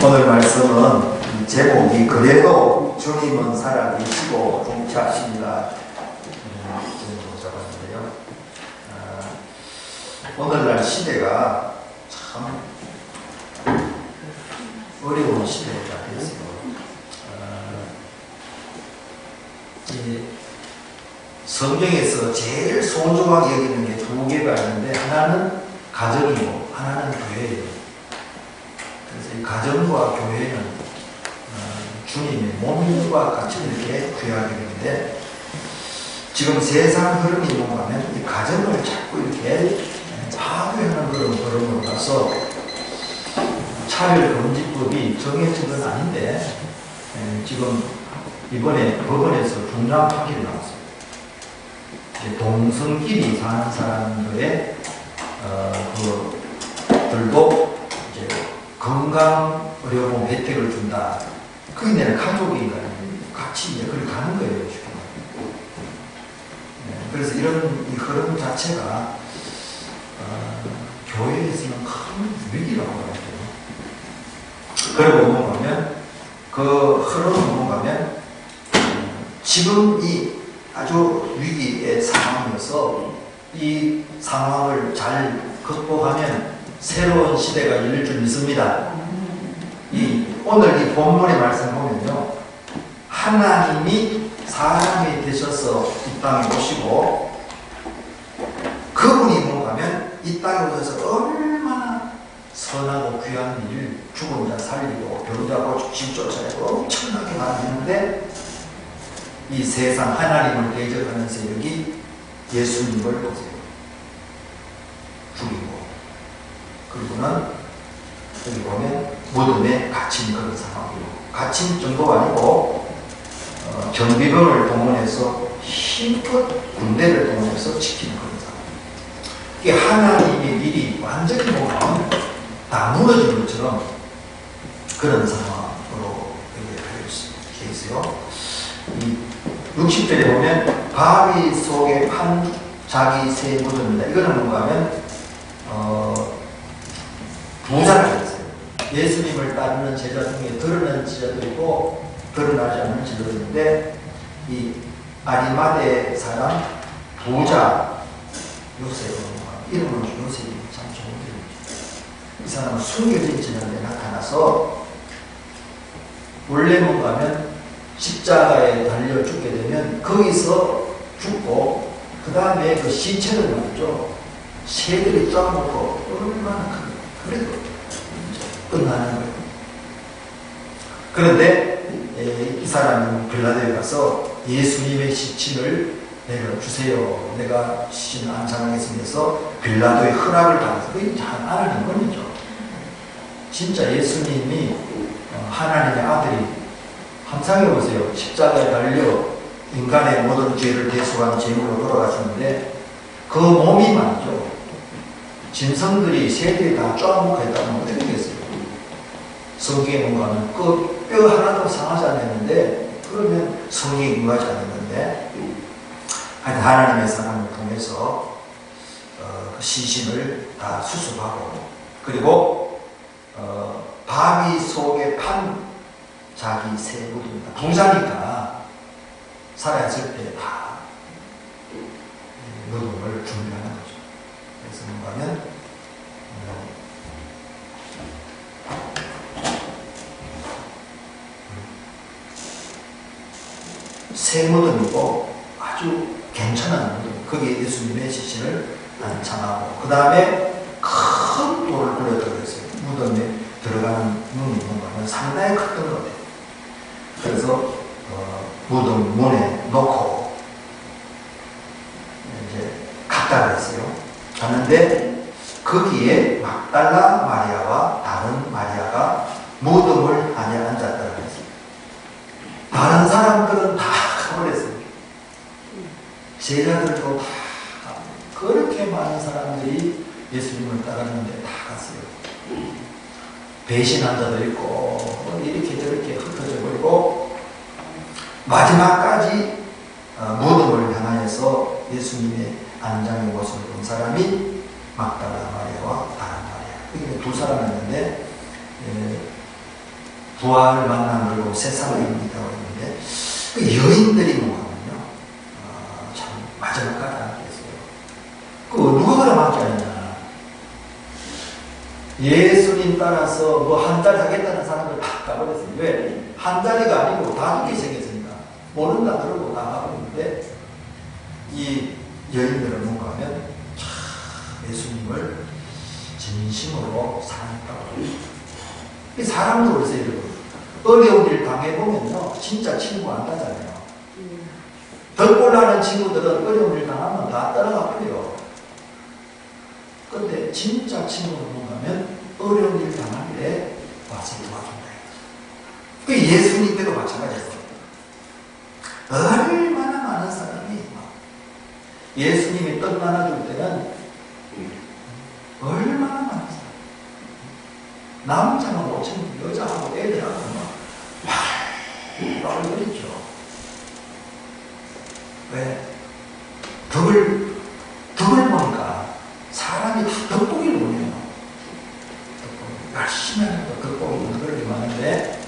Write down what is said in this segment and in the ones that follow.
오늘 말씀은 제목이 그래도 주님은 살아계시고 통치하십니다. 제목으로 잡았는데요. 오늘날 시대가 참 어려운 시대가 됐어요. 성경에서 제일 소중하게 여기는 게 두 개가 있는데 하나는 가정이고 하나는 교회예요. 그래서 이 가정과 교회는 주님의 몸과 같이 이렇게 귀하게 되는데 지금 세상 흐름이 뭔가면 이 가정을 자꾸 이렇게 파괴하는 그런 흐름으로 가서 차별금지법이 정해진 건 아닌데 지금 이번에 법원에서 중간 판결이 나왔어요. 동성끼리 사는 사람들의 그들도 이제 건강의료보험 혜택을 준다. 그게 내가 가족이 같이 이제 그렇게 가는 거예요. 그래서 이런 이 흐름 자체가 교회에서는 큰 위기라고 해요. 그리고 뭔가 하면 그 흐름은 뭔가 하면 지금 이 아주 위기의 상황이어서 이 상황을 잘 극복하면 새로운 시대가 열릴 줄 믿습니다. 오늘 이 본문의 말씀 보면요. 하나님이 사람이 되셔서 이 땅에 오시고 그분이 뭔가면 이 땅에 오셔서 얼마나 선하고 귀한 일, 죽은 자 살리고 병자 고치고 집 쫓아내고 엄청나게 많이 했는데 이 세상 하나님을 대적하는 세력이 예수님을 보세요. 죽이고 그리고는 여기 보면 무덤에 갇힌 그런 상황이고 갇힌 정도가 아니고 경비병을 동원해서 힘껏 군대를 동원해서 지키는 그런 상황. 이게 하나님의 일이 완전히 보면 다 무너진 것처럼 그런 상황으로 되어 있어요. 60절에 보면 바위 속에 판 자기 새 묻습니다. 이거는 뭔가 하면 부자가 있어요. 예수님을 따르는 제자 중에 드러난 제자도 있고 드러나지 않는 제자도 있는데 이 아리마대 사람 부자 요셉, 이름은 요셉이 참 좋은 이름이죠. 이 사람은 숨겨진 지는데 나타나서 원래 뭔가 하면 십자가에 달려 죽게 되면 거기서 죽고 그 다음에 그 시체를 말이죠. 새들이 쫙 먹고 얼마나 큰 그래도 끝나는 거예요. 그런데 이 사람은 빌라도에 가서 예수님의 시신을 내려주세요. 내가 시신 안장하겠습니다 해서 빌라도의 허락을 받아서 그게 잘 알아낸 겁니다. 진짜 예수님이 하나님의 아들이 상상해보세요. 십자가에 달려 인간의 모든 죄를 대속한 제물로 돌아가셨는데 그 몸이 말이죠. 짐승들이 새들이 다 쪼아먹겠다면 어떻게 되겠어요? 성경에 뭔가 하면 그 뼈 하나도 상하지 않았는데 그러면 성경이 응하지 않았는데 하나님의 사랑을 통해서 시신을 다 수습하고 그리고 바위 속에 판 자기 새 묻습니다. 부자니까 살아있을 때 다 무덤을 준비하는 거죠. 그래서 뭔가 하면 새 무덤이고 아주 괜찮은 무덤. 거기에 예수님의 시신을 안창하고 그 다음에 큰 돌을 굴려 들어있어요. 무덤에 들어가는 문이 뭔가 하면 상당히 컸던 것 같아요. 그래서 무덤 문에 놓고 이제 갔다 그랬어요. 갔는데 거기에 막달라 마리아와 다른 마리아가 무덤을 안에 앉았다고 했어요. 다른 사람들은 다 가버렸어요. 제자들도 다 그렇게 많은 사람들이 예수님을 따랐는데 다 갔어요. 배신한 자도 있고 이렇게 저렇게 흩어져 버리고 마지막까지 무덤을 향하여서 예수님의 안장의 모습을 본 사람이 막달라 마리아와 다른 마리아. 이게 두 사람이었는데 부활을 만나는 걸 세상을 이룬다고 했는데 그 여인들이 뭐하면요 참 마지막까지 안겠어요. 그 누가 그래 맞잖냐. 예수님 따라서 뭐 한 자리 하겠다는 사람들 다 가버렸어요. 왜? 한 자리가 아니고 다 죽게 생겼으니까 모른다 그러고 다 가버렸는데 이 여인들은 뭔가 하면 참 예수님을 진심으로 사랑했다고. 이 사람도 그래서 여러분 어려운 일 당해보면요 진짜 친구 안 따잖아요. 덜꼴나는 친구들은 어려운 일 당하면 다 따라가 버려요. 근데 진짜 친구는 뭔가 하면 어려운 일 당할 때 와서 도와준다. 그 예수님께도 마찬가지였어요. 얼마나 많은 사람이 예수님이 떡 나눠줄 때는 얼마나 많은 사람, 남자는 5천, 여자하고 애들하고 막 그랬죠. 왜? 덕을 보니까 사람이 다 덕보기를 원해요. 열심히 하니까 덕보기를 그렇게 많은데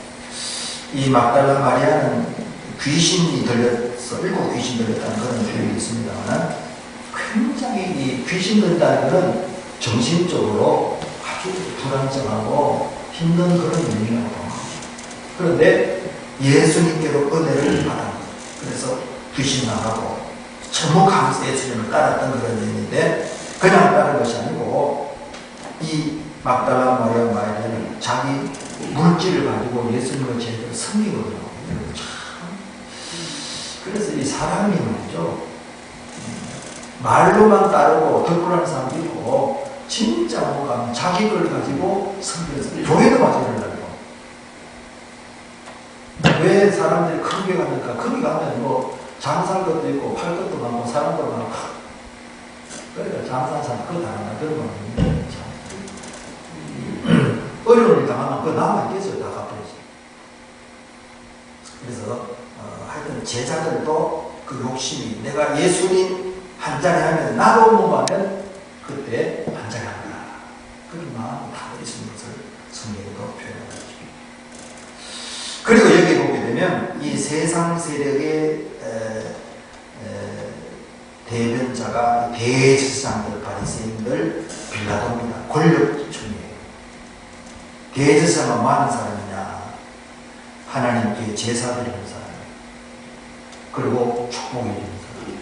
이 막달라 마리아는 귀신이 들렸어. 7 귀신 들렸다는 그런 표현이 있습니다만 굉장히 이 귀신 들렸다는 것은 정신적으로 아주 불안정하고 힘든 그런 의미라고. 그런데 예수님께로 은혜를 받아. 그래서 귀신 나가고 천목하면서 예수님을 따랐던 그런 의미인데 그냥 따른 것이 아니고 이 막달라 마리아는 자기 물질을 가지고 예수님을 제대로 섬기거든요. 그래서 이 사람이 말이죠. 말로만 따르고 덕분하는 사람도 있고 진짜 뭔가 자기 걸 가지고 섬겨서 교회도 마찬가지라고. 왜 사람들이 큰 교회 갑니까? 거기 가면 뭐 장사할 것도 있고 팔 것도 많고 사람도 많고 그러니까 장사한 사람 그거 다 한다 그런 거거든요. 어려운 일 당하면 그거 남아있겠어요. 다 갚아야지. 그래서 하여튼 제자들도 그 욕심이 내가 예수님 한 자리 하면 나도 먹으면 그때 한 자리 한다. 그런 마음이 다 있는 것을 성경에도 표현하죠. 그리고 여기 보게 되면 이 세상 세력의 대변자가 대제사장들, 바리새인들, 빌라도입니다. 권력층이에요. 대제사장은 뭐 하는 사람이냐? 하나님께 제사 드리는 사람. 그리고 축복해 주는 사람.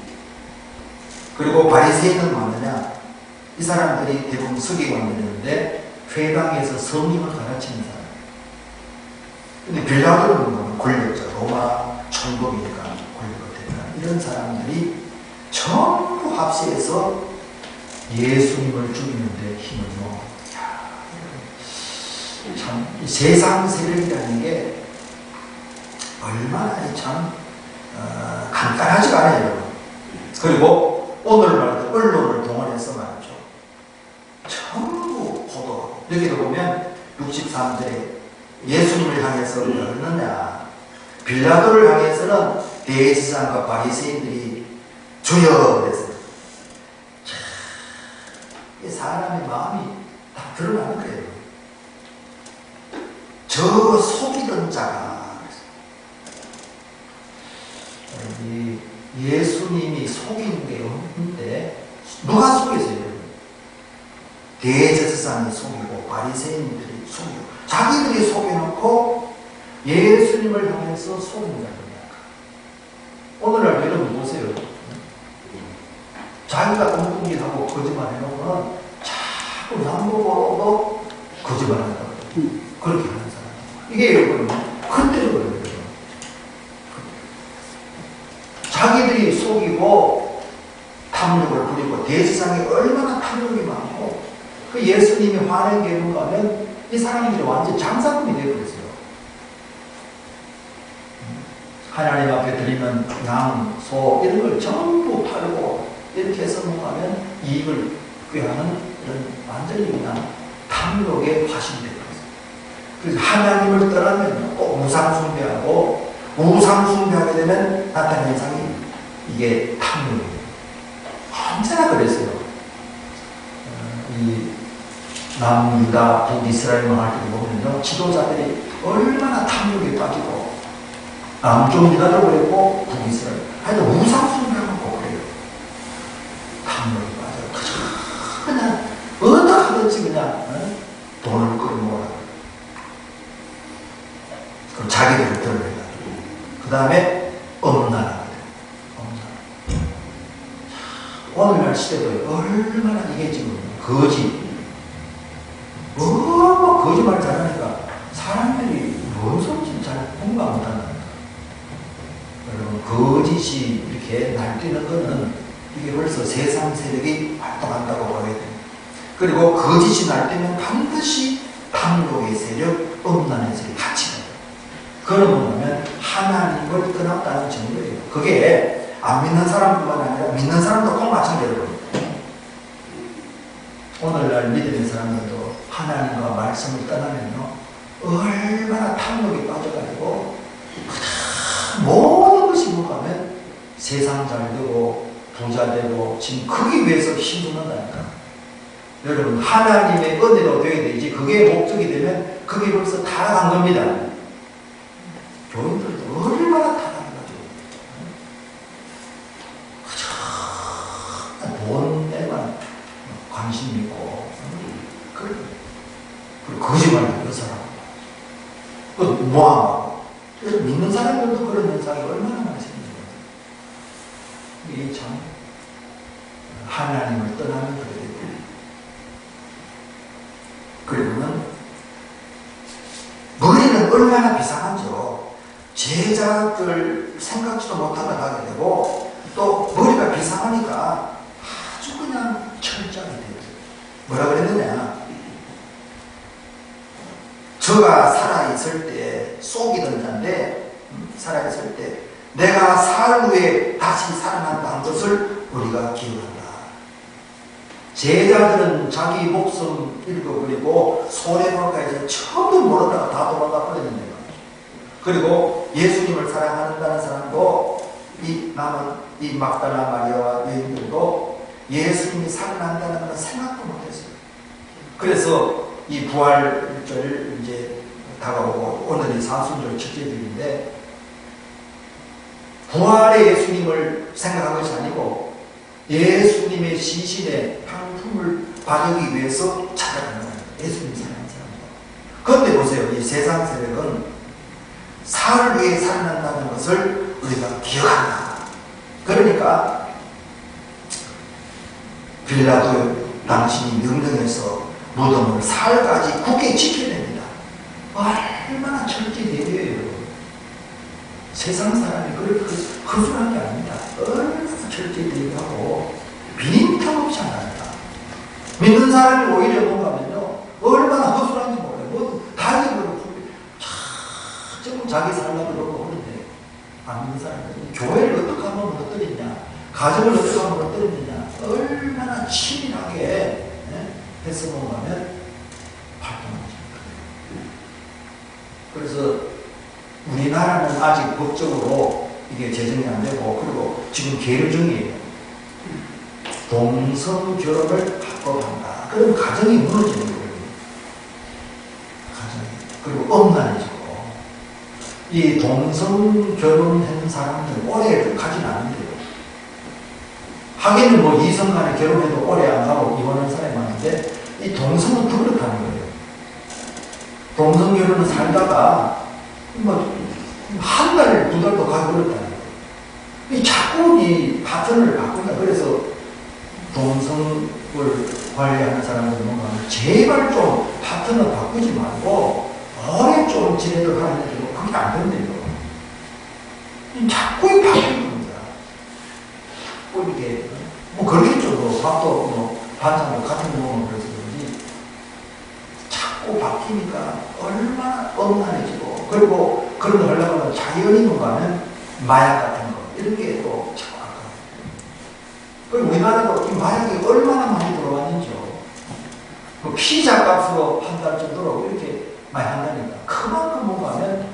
그리고 바리새인은 뭐하느냐? 이 사람들이 대부분 서기관이 되는데 회당에서 성경을 가르치는 사람. 근데 빌라도는 뭐 권력자, 로마 총독이니까 권력을 대변하는 이런 사람들이 전부 합세해서 예수님을 죽이는데 힘을 모아. 참, 세상 세력이라는 게 얼마나 참 간단하지가 않아요. 그리고 오늘 말도 언론을 동원해서 말이죠. 전부 보도. 여기도 보면 63절에 예수님을 향해서 그러느냐. 빌라도를 향해서는 대제사장과 바리새인들이 주여 그랬어요. 참, 사람의 마음이 다 드러나는 거예요. 저 속이던 자가 이 예수님이 속이는 게 없는데 누가 속였어요? 대제사장이 속이고 바리새인들이 속이고 자기들이 속여놓고 예수님을 향해서 속인다는 거야. 오늘날 여러분 보세요. 자기가 엉뚱질하고 거짓말 해놓고는 자꾸 남보고도 거짓말 한다고. 그렇게 하는 사람. 이게 여러분 흔들어버려요. 자기들이 속이고 탐욕을 부리고 대세상에 얼마나 탐욕이 많고 그 예수님이 화낸 게 뭔가 하면 이 사람들이 완전 장사꾼이 되어버렸어요. 하나님 앞에 드리는 양, 소 이런 걸 전부 팔고 이렇게 해서 뭔가 하면 이익을 꾀하는 이런 완전히 그냥 탐욕에 화신되어버렸어요. 그래서 하나님을 떠나면 꼭 우상숭배하고 우상숭배하게 되면 나타나는 현상이 이게 탐욕이에요. 언제나 그랬어요. 이 남유다 북이스라엘만 할 때도 보면요, 지도자들이 얼마나 탐욕에 빠지고 남쪽 유다도 그랬고 북이스라엘 하여튼 우상숭배하고 그래요. 탐욕에 빠져 그냥 어떻게 하든지 그냥 돈을 끌어모으라. 그럼 자기들을 드러내라. 그 다음에 엄란하거든. 오늘날 시대도 얼마나 이게 지금 거짓 거짓말 잘하니까 사람들이 무엇인지 잘 공감 못한다. 여러분, 거짓이 이렇게 날뛰는 거는 이게 벌써 세상 세력이 활동한다고 봐야 돼요. 그리고 거짓이 날뛰면 반드시 탐욕의 세력, 음란의 세력이 같이 가요. 그러면 뭐냐면 하나님을 떠났다는 증거예요. 그게 안 믿는 사람뿐만 아니라 믿는 사람도 꼭 마찬가지로 오늘날 믿는 사람들도 하나님과 말씀을 떠나면요, 얼마나 탐욕에 빠져가지고 모든 것이 뭐가면 세상 잘 되고 부자 되고 지금 거기 위해서 힘쓰는다니까. 여러분, 하나님의 은혜로 되어야 되지 그게 목적이 되면 그게 벌써 타락한 겁니다. 교인들도 얼마나 타락해가지고 돈에만 관심 있고 그리고 거짓말도 여사람 모함하고. 그래서 믿는 사람들도 그런 현상이 얼마나 많이 생기는 거예요. 이게 참 하나님을 떠나는 그들이. 그리고는 머리는 얼마나 비상한지요. 제자들 생각지도 못하게 하게 되고 또 머리가 비상하니까 아주 그냥 철저하게 돼요. 뭐라 그랬느냐, 저가 살아있을 때 속이던 자인데 살아있을 때 내가 사흘 후에 다시 살아난다는 것을 우리가 기억한다. 제자들은 자기 목숨 잃어버리고 손해볼까해서 처음도 모르다가 다 도망가 버렸는데요. 그리고 예수님을 사랑한다는 사람도 이 남은 이 막달라 마리아와 여인들도 예수님이 살아난다는 건 생각도 못했어요. 그래서 이 부활절 이제 다가오고 오늘이 사순절 첫째주일인데 부활의 예수님을 생각한 것이 아니고 예수님의 시신에 향품을 바르기 위해서 찾아가는 거예요. 예수님 사랑하는 사람이다. 그런데 보세요. 이 세상 세력은 사흘 후에 살아난다는 것을 우리가 기억한다. 그러니까 빌라도 당신이 명령해서 무덤을 사흘까지 굳게 지켜야 됩니다. 얼마나 철저대로예요. 세상 사람이 그렇게 허술한 게 아닙니다. 얼마나 철저대로하고 빈틈없이 한답니다. 믿는 사람이 오히려 뭔가면요, 얼마나 허술한지 몰라요. 뭐 다 잊어버리고 조금 자기 살라고 그러고 그러는데 안 믿는 사람들은 교회를 어떻게 하면 무너뜨리냐, 가정을 어떻게 하면 무너뜨리느냐 얼마나 치밀하게 해서 뭔가면 활동하죠. 그래서 우리나라는 아직 법적으로 이게 제정이 안 되고, 그리고 지금 계류 중이에요. 동성 결혼을 합법한다. 그럼 가정이 무너지는 거예요. 가정이. 그리고 엄란해지고. 이 동성 결혼한 사람들 오래 가진 않는데요. 하기는 뭐 이성 간에 결혼해도 오래 안 가고 이혼한 사람이 많은데 이 동성은 더 그렇다는 거예요. 동성 결혼은 살다가 뭐 한 달, 두 달도 가고 그렇다는 거예요. 자꾸 이 파트너를 바꾼다. 그래서 동성을 관리하는 사람들은 뭔가 제발 좀 파트너 바꾸지 말고 오래 좀 지내도록 하는 게 그게 안 된대요. 자꾸 바뀌는 겁니다. 자꾸 이렇게 뭐 그렇겠죠. 뭐 밥도 뭐 반찬도 같은 거 먹으면 그래서 그런지 자꾸 바뀌니까 얼마나 엄란해지고, 그리고 그런 거 하려고 하면 자연히 뭔가는 마약 같은 거 이런 게 또 자꾸 아까워요. 그리고 우리나라도 이 마약이 얼마나 많이 들어왔는지요. 그 피자 값으로 한 달 정도로 이렇게 많이 한다니까 그만큼 뭔가는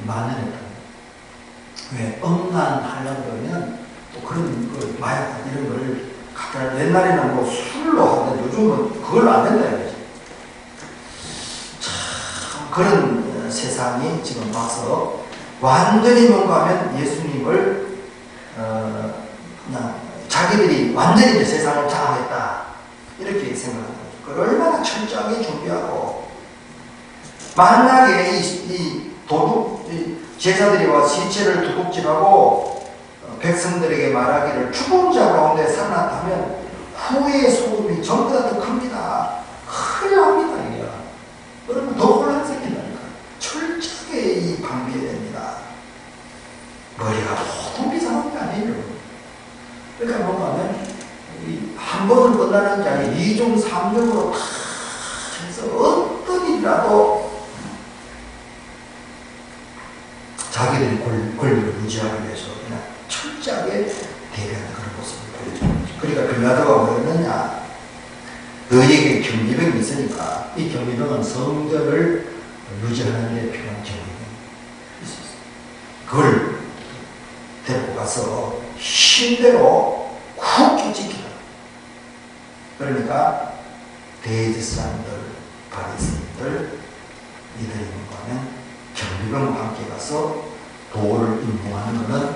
만연했다. 왜 엄란하려고 그러면 또 그런 그 마약 이런 걸 갖다 옛날에는 뭐 술로 하는데 요즘은 그걸로 안 된다 이거지. 그런 세상이 지금 와서 완전히 뭔가 하면 예수님을 그냥 자기들이 완전히 이제 세상을 장악했다 이렇게 생각합니다. 그걸 얼마나 철저하게 준비하고 만약에 이 도둑 제자들이 와 시체를 도둑질하고 백성들에게 말하기를 죽은 자 가운데 살아났다면 후회의 소금이 전부 다 더 큽니다. 큰일 납니다. 이게 그러면 더 혼란 생긴다니까. 철저하게 이 방비해야 됩니다. 머리가 보통 비상한 게 아니에요. 그러니까 뭔가 하면 한 번은 끝나는 게 아니고 2중 3중으로 다 해서 어떤 일이라도 자기들의 권리를 유지하기 위해서 그냥 철저하게 대비하는 그런 모습을 보여주는 거죠. 그러니까 빌라도가 뭐였느냐? 너희에게 경비병이 있으니까 이 경비병은 성전을 유지하는 데 필요한 경비병이 있었어요. 그걸 데리고 가서 힘대로 굳게 지키라. 그러니까 대제사장들, 바리새인들 이들이 뭔가는 경비병과 함께 가서 돌을 임명하는 것은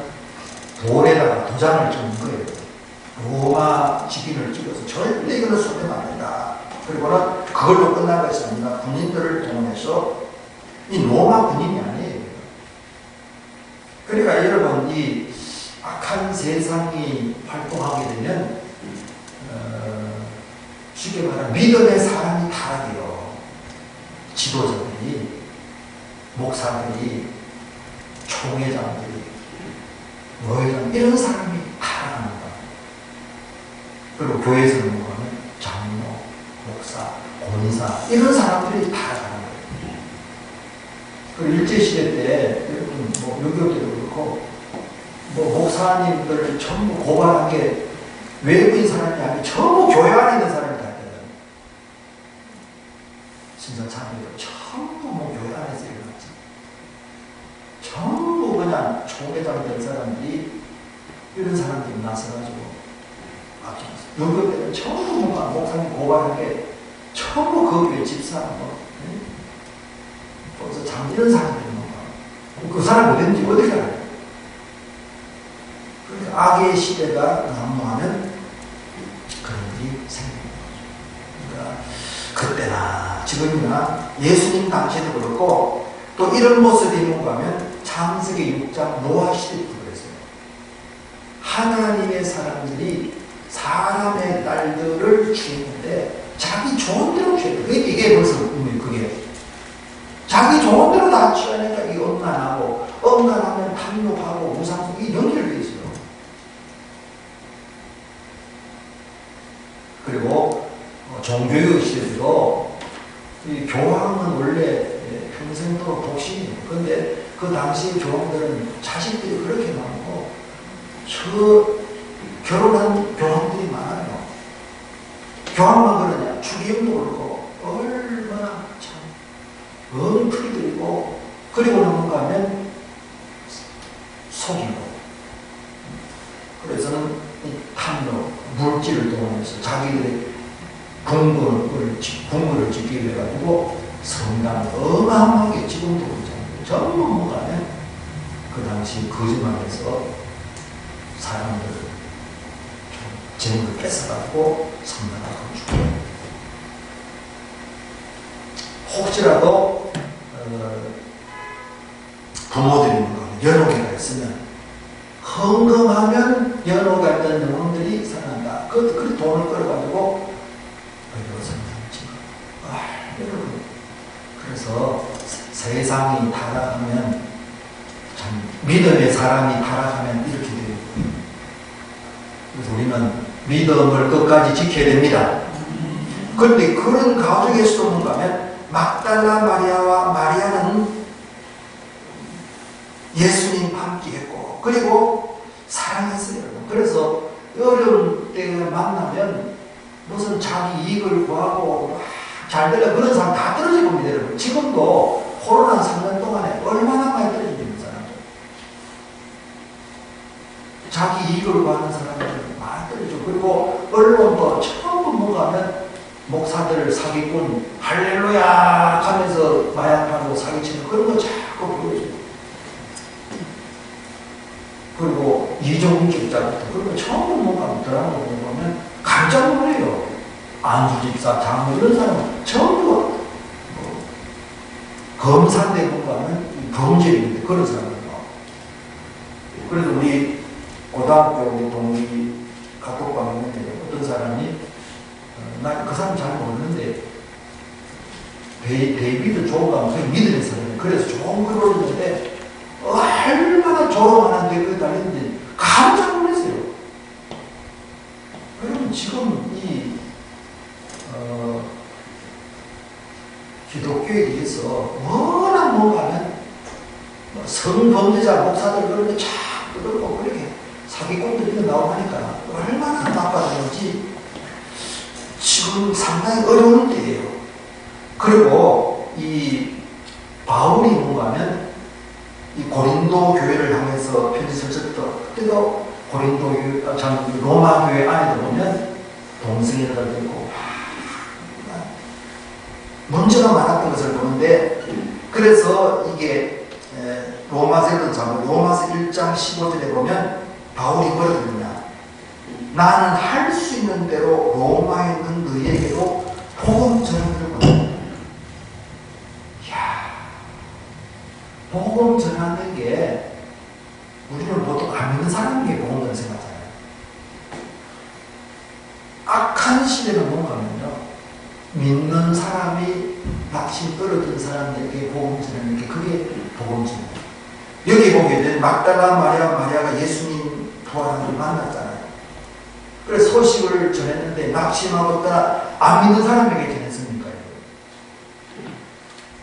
돌에다가 도장을 찍는 거예요. 로마 직인을 찍어서 절대 이거는 손대면 안 된다. 그리고는 그걸로 끝난 것이 아니라 군인들을 동원해서 이 로마 군인이 아니에요. 그러니까 여러분 이 악한 세상이 활동하게 되면 쉽게 말하면 믿음의 사람이 타락해요. 지도자들이, 목사들이, 총회장들이, 노회장 이런 사람이 타락합니다. 그리고 교회에서는 뭐하면 장로, 목사, 권사 이런 사람들이 타락하는 거예요. 그 일제시대 때 여러분 뭐 6.25 때도 그렇고 뭐 목사님들 전부 고발한 게 외부인 사람이 아니고 전부 교회 안에 있는 사람이 다 있거든요. 신선참여도 전부 뭐 교회 안에서 일어났지. 전부 그냥 총회장 된 사람들이 이런 사람들이 나서가지고 앞장섰어요. 6.25 때는 전부 뭔가 목사님 고발한 게 전부 그 교회 집사 뭐 거기서 이런 사람들이 뭔가 그 사람 어딘지 어떻게 알아요? 악의 시대가 난무하는 그런 일이 생기는 거죠. 그러니까 그때나 지금이나 예수님 당시에도 그렇고 또 이런 모습이 뭔가 하면 창세기 6장 노아 시대도 그랬어요. 하나님의 사람들이 사람의 딸들을 취했는데 자기 좋은 대로 취했어요. 이게 벌써 그게 자기 좋은 대로 다 취하니까 이 엄란하고 엄란하면 탐욕하고 무상속이 연결되어 있어요. 그리고 종교의 시대도 이 교황은 원래 평생도록 독신이에요. 그런데 그 당시 교황들은 자식들이 그렇게 많고 결혼한 교황들이 많아요. 교황만 그러냐? 주기형도 그렇고 얼마나 참 엉터리 들이고 그리고는 뭔가 하면 속이고 그래서는 이 탐욕, 물질을 동원해서 자기들의 궁궐을 짓기 위해 가지고 성당을 어마어마하게 지금도 그렇잖아요. 전부 뭔가 하면 그 당시 거짓말해서 사람들을 재물을 뺏어가지고 성당을 건축해요. 혹시라도 부모들이 연옥회가 있으면 헌금하면 연옥에 있던 영혼들이 살아난다. 그 돈을 끌어가지고 어디로 성당을 여러분 그래서 세상이 타락하면 참 믿음의 사람이 타락하면 이렇게 돼요. 그래서 우리는 믿음을 끝까지 지켜야 됩니다. 그런데 그런 가족에서도 뭔가 하면 막달라 마리아와 마리아는 예수님 함께했고 그리고 사랑했어요. 그래서 어려운 때 만나면 무슨 자기 이익을 구하고 잘 되려 그런 사람 다 떨어질 겁니다. 여러분. 지금도 코로나 3년 동안에 얼마나 많이 떨어지는 사람들. 자기 이익을 구하는 사람들 많이 떨어지죠. 그리고 언론도 전부 뭔가 하면 목사들 사기꾼 할렐루야 하면서 마약하고 이종직자부터 그리고 처음 뭔가 드라마 보면 깜짝 놀래요. 안수집사, 장로 이런 사람은 전부 검사인데 뭔가는 범죄인데 그런 사람이에요. 그래서 우리 고등학교 우리 동기 각독방 있는데 어떤 사람이 나 그 사람 잘 모르는데 데이비드 조가 그 믿음의 사람이에요. 그래서 좋은 글 올리는데 얼마나 조롱하는 댓글 달리는지 깜짝 놀랐어요. 그러면 지금 이 기독교에 대해서 워낙 뭔가 하면 성범죄자 목사들 그런 게 자꾸 들고 그렇게 사기꾼들이 나오고 하니까 얼마나 나빠졌는지 지금 상당히 어려운 때예요. 그리고 이 바울이 뭔가 하면 이 고린도 교회를 향해서 편지를 썼던 그때도 고린도 교회, 로마 교회 안에 보면 동성애가 있고 문제가 많았던 것을 보는데 그래서 이게 로마서를 잡고 로마서 1장 15절에 보면 바울이 뭐라고 그러냐 나는 할 수 있는 대로 로마에 있는 너희에게도 복음 전하기를 원한다. 이야, 복음 전하는 게 우리는 보통 안 믿는 사람에게 복음 전하는 생각하잖아요. 악한 시대는 뭔가면요 믿는 사람이 낙심 떨어진 사람들에게 복음 전하는 게 그게 복음 전이에요. 여기 보게 된 막달라 마리아가 예수님 부활한 걸 만났잖아요. 그래서 소식을 전했는데 낙심하고 있다가 안 믿는 사람에게 전했습니까?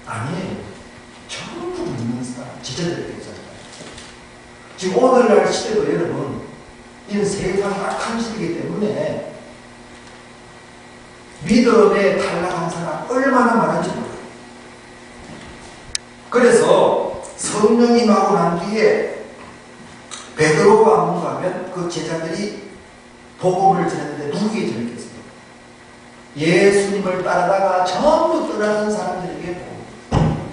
아니에요. 전부 믿는 사람, 지체들에게 전했어요. 지금 오늘날 시대도 여러분 이런 세상 악한 시대이기 때문에 믿음에 탈락한 사람 얼마나 많은지 몰라요. 그래서 성령이 임하고 난 뒤에 베드로가 뭔가 하면 그 제자들이 복음을 전했는데 누구에게 전했겠어요? 예수님을 따르다가 전부 떠나는 사람들에게 복음.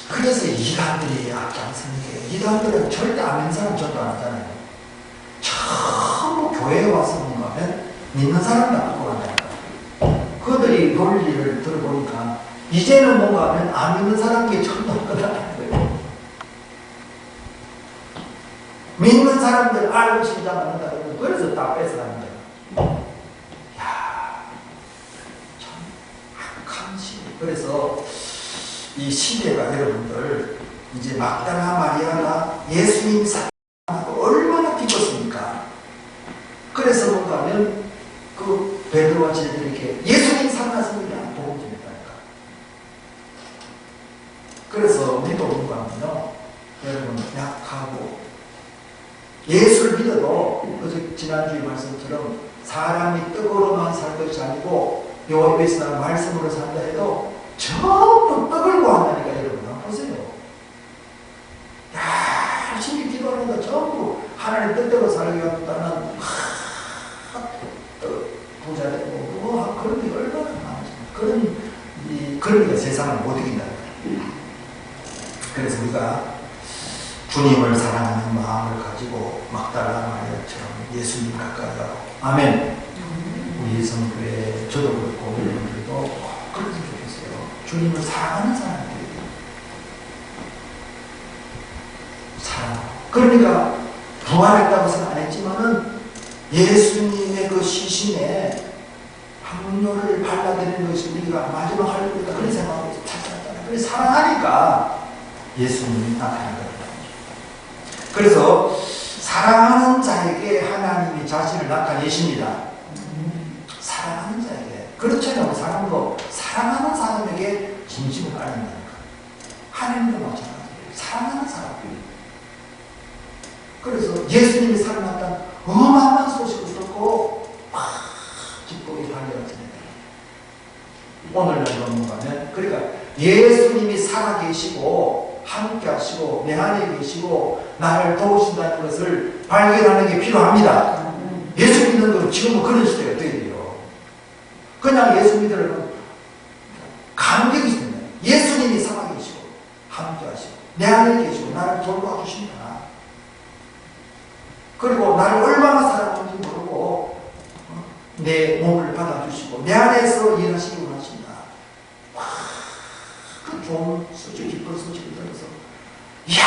그래서 이단들이 앞장서는 게 이단들은 절대 안 믿는 사람 전도 안 하잖아요. 전부 교회에 와서 뭔가 하면 믿는 사람만 갖고 간다니까. 그들이 논리를 들어보니까 이제는 뭔가 하면 안 믿는 사람에게 전도 안 한다는 거예요. 믿는 사람들 알고 신장 안 한다 그러면 그래서 다 뺏어가는 거야. 이야, 참 악한 시대. 그래서 이 시대가 여러분들 이제 막달라 마리아가 예수님 사랑하고 얼마나 기뻤습니까? 그래서 뭔가 하면 그 베드로와 제자들에게 예수님 사랑하십니다. 복음 전했다니까. 그래서 우리도 뭔가 하면요, 여러분 약하고 예수를 믿어도 어제 지난주에 말씀처럼 사람이 떡으로만 살 것이 아니고 요한에서 나온 말씀으로 산다 해도 전부 떡을 구한다니까. 여러분 한번 보세요. 열심히 기도하는데 전부 하나님 뜻대로 살기 위해서는 부자 되고 그런 게 얼마나 많지. 그런 게 세상을 못 이긴다. 그래서 우리가 주님을 사랑하는 마음을 가지고 막달라 마리아처럼 예수님 가까이 가고 아멘. 우리 성도에 저도 그렇고 여러분들도 그렇게 좋겠어요. 주님을 사랑하는 사람들이 사랑. 그러니까 부활했다고 생각 안 했지만은 예수님의 그 시신에 향료를 발라드리는 것이 우리가 마지막 할 거니까 그런 생각하고 찾아왔잖아요. 그래서 사랑하니까 예수님이 나타난 거예요. 그래서 사랑하는 자에게 하나님이 자신을 나타내십니다. 사랑하는 자에게. 그렇잖아요. 사람도 사랑하는 사람에게 진심을 알린다니까. 하나님도 마찬가지예요. 사랑하는 사람. 그래서 예수님이 살아났다는 어마어마한 소식을 듣고 막 기쁘게 달려갔습니다. 오늘날 넘어가면 그러니까 예수님이 살아계시고 함께 하시고 내 안에 계시고 나를 도우신다는 것을 발견하는 게 필요합니다. 예수 믿는 건 지금은 그런 시대가 돼야 돼요. 그냥 예수 믿으려면 감격이 있습니다. 예수님이 살아계시고 함께 하시고 내 안에 계시고 나를 돌봐주신다. 나를 얼마나 사랑하는지 모르고 내 몸을 받아주시고 내 안에서 일하시기 원하십니다. 그 좋은 소식, 기쁜 소식을 들어서 이야,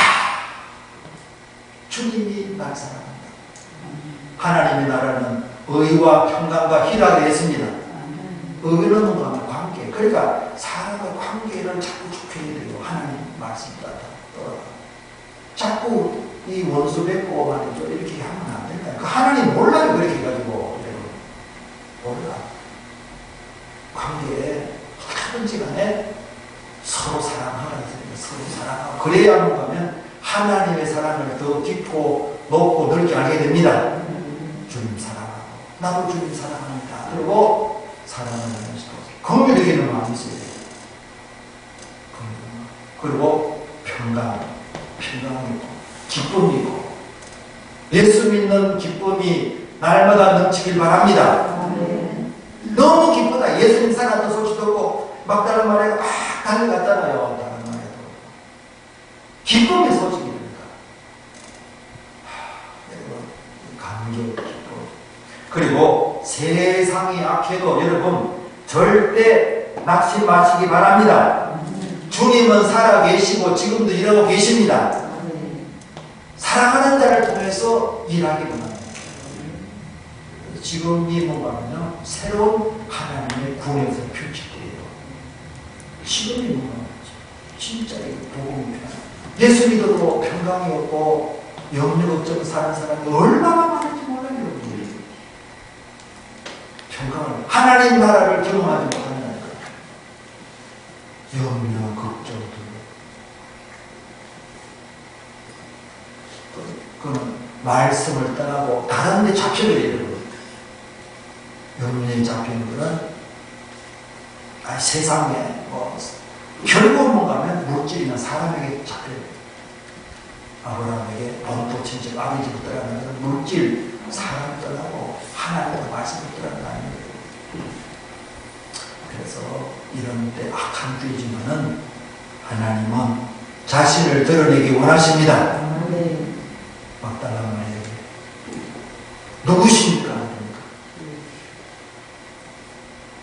주님이 날 사랑한다. 하나님의 나라는 의와 평강과 희락에 있습니다. 의는 뭔가 하면 관계. 그러니까 사람과 관계를 자꾸 좋게 해야 돼요. 하나님 말씀 따라. 자꾸 이 원수 맺고 말이죠. 이렇게 하면 안 된다. 그 하나님 몰라요. 그렇게 해가지고. 몰라. 관계에 어떻게든지 간에 서로 사랑하라. 서로 사랑하고. 그래야 뭔가면 하나님의 사랑을 더 깊고 높고 넓게 알게 됩니다. 주님 사랑하고 나도 주님 사랑합니다. 그리고 사랑하는 것이고 긍휼되기는 마음이 있어야 돼요. 그리고 평강이고 기쁨이고 예수 믿는 기쁨이 날마다 넘치길 바랍니다. 너무 기쁘다. 예수님 사랑한다는 소식 듣고 막 다른 말에 막 달려갔잖아요. 다른 말에도 기쁨의 소식이니까 감격, 기쁨. 그리고 세상이 악해도 여러분 절대 낙심하시기 바랍니다. 주님은 살아계시고 지금도 일하고 계십니다. 사랑하는 자를 통해서 일하기 원합니다. 지금이 뭔가면요, 새로운 하나님의 구원에서 표출돼요. 지금이 뭔가 진짜 복음이 필요합니다. 예수 믿어도 평강이 없고 염려 걱정 사는 사람이 얼마나 많은지 몰라요. 여러분들이 평강을 하나님 나라를 경험하지 못한다니까. 염려 걱정들 그건 말씀을 떠나고 다른 데 잡혀버려요. 염려에 잡히는 것은 세상에 결국은 뭔가면 물질이나 사람에게 잡혀요. 아브라함에게 본토 친척 아버지를 떠나는 것은 물질, 사람을 떠나고 하나님의 말씀을 떠나는 거 아니에요. 그래서 이런 때 악한 때이지만은 하나님은 자신을 드러내기 원하십니다. 막달라마에게 누구십니까?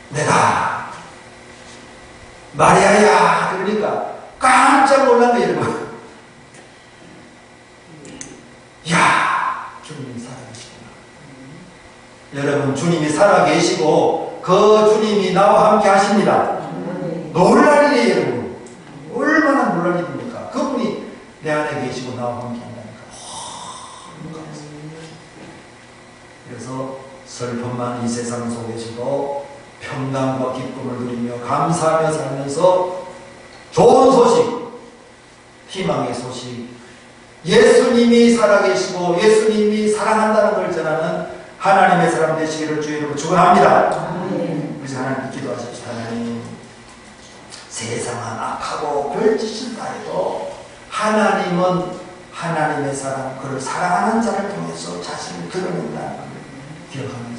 내가 마리아야 그러니까 깜짝 놀란 거예요. 여러분. 이야, 주님이 살아계시구나. 여러분, 주님이 살아계시고 그 주님이 나와 함께 하십니다. 놀랄 일이에요. 여러분. 얼마나 놀랄 일입니까? 그분이 내 안에 계시고 나와 함께 한다니까. 그래서 슬픔만 이 세상 속에서도 평강과 기쁨을 누리며 감사하며 살면서 좋은 소식, 희망의 소식, 예수님이 살아계시고 예수님이 사랑한다는 걸 전하는 하나님의 사람 되시기를 주의 이름으로 축원합니다. 그래서 하나님 기도하십시오. 하나님, 세상은 악하고 별짓을 다 해도 하나님은 하나님의 사람, 그를 사랑하는 자를 통해서 자신을 드러낸다는 걸 기억하면서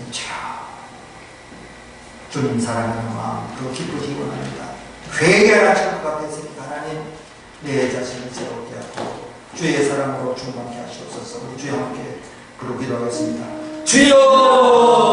주님 사랑하는 마음 더 기쁘시기 원합니다. 회개하라 할 것 같았으니까 하나님 내 자신을 세우게 하고 주의 사랑으로 충만케 하시옵소서. 우리 주여 함께 부르기도 하겠습니다. 주여!